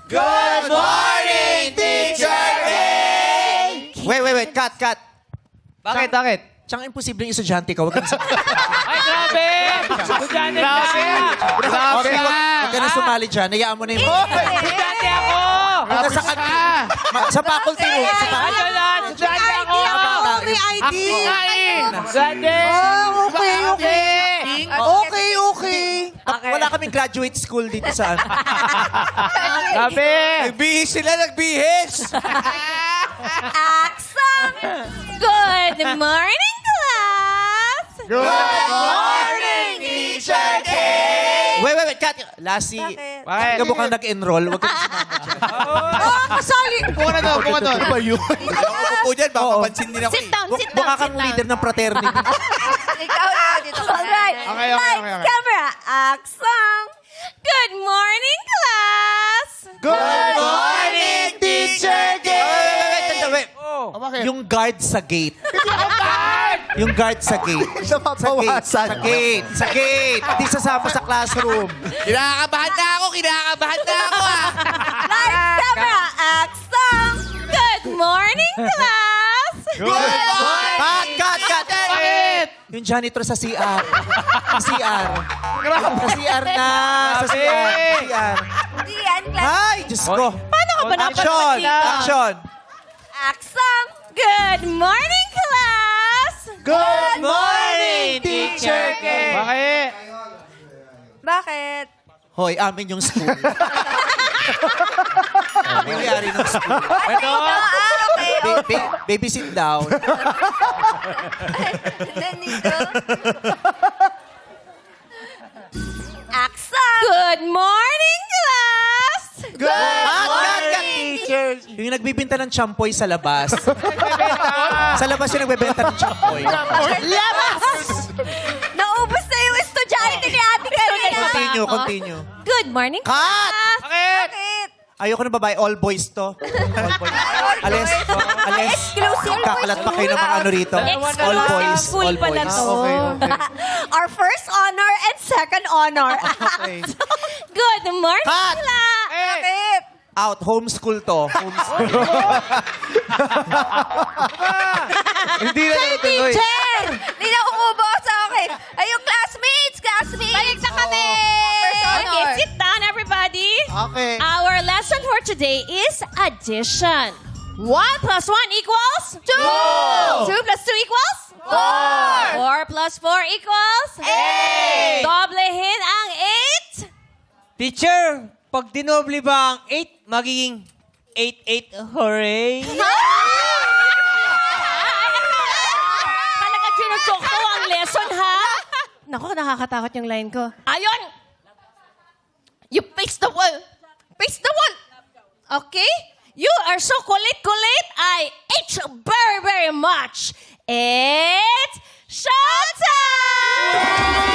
Good morning, Teacher A! Wait. Cut. Bakit? Tsang imposibleng estudyante ka. Huwag ka na Ay, grabe! Estudyante ka! Huwag ka na sumali dyan. Hayaan mo na yung... Estudyante ako! Huwag ka sa sa faculty room. Sa faculty Ano lang? Estudyante ako! May ID! Estudyante! Okay. Wala kaming graduate school dito sa ano. Grabe! Nagbihis sila, nagbihis! Aksam! Good morning, class! Good morning, Teacher K! Wait. Cut. Lassie. Bakit? Bakit? Hindi ka mukhang nag-enroll. Huwag ka na sumama dyan. Kasali! Buka na doon. Ano ba yun? Ako po dyan, baka mapansin din ako Sit down, sit down, Mukha sit kang down. leader ng fraternity. Ikaw dito. Alright. Okay. Lights, camera, action! Good morning, class! Good morning, Teacher K! Wait. Yung guard sa gate. Yung guard sa gate. Napapawasan. Sa gate. Hindi sasama sa classroom. Kinakabahan na ako Lights, camera, action! Good morning, class! Good morning! Cut. Bakit? Yung janitor sa CR. Sa CR. Sa CR na. Sa CR. Hindi yan, class. Ay, Diyos ko. Paano ka ba Action. Action. Action! Good morning, class! Good morning, Teacher K! Bakit? Bakit? Hoy, amin yung school. Nangyari ng school. Ito? Okay. Baby, sit down. Nandito. Action! Good morning, class! Cut. Teacher. Yung nagbibenta ng champoy sa labas. Sa labas yung nagbibenta ng champoy. Naubos na yung estudyante ni ate kanina. Continue. Good morning, Cut! class! Bakit? Bakit? Ayoko na babae, all boys to. All boys. Alis. Exclusive Kakalat pa kayo ng mga ano rito. All boys. School All pala boys. to. Our first honor and second honor. Okay. Good morning, Cut! class! Bakit? Out. Homeschool to. Homeschool. Hindi na natutuloy. Teacher! Hindi na uubo sa akin. Ay, yung classmates! Balik na kami! Okay, sit down, everybody. Okay. Our lesson for today is addition. 1 plus 1 equals? 2! 2 plus 2 equals? 4! 4 plus 4 equals? 8! Doblehin ang 8? Teacher, pag dinoble ba ang 8, magiging 8-8, hooray! Talaga sinusokto ang lesson, ha? Naku, nakakatakot yung line ko. Ayon! You face the wall. Face the wall. Okay? You are so kulit. I hate you very, very much. It's showtime!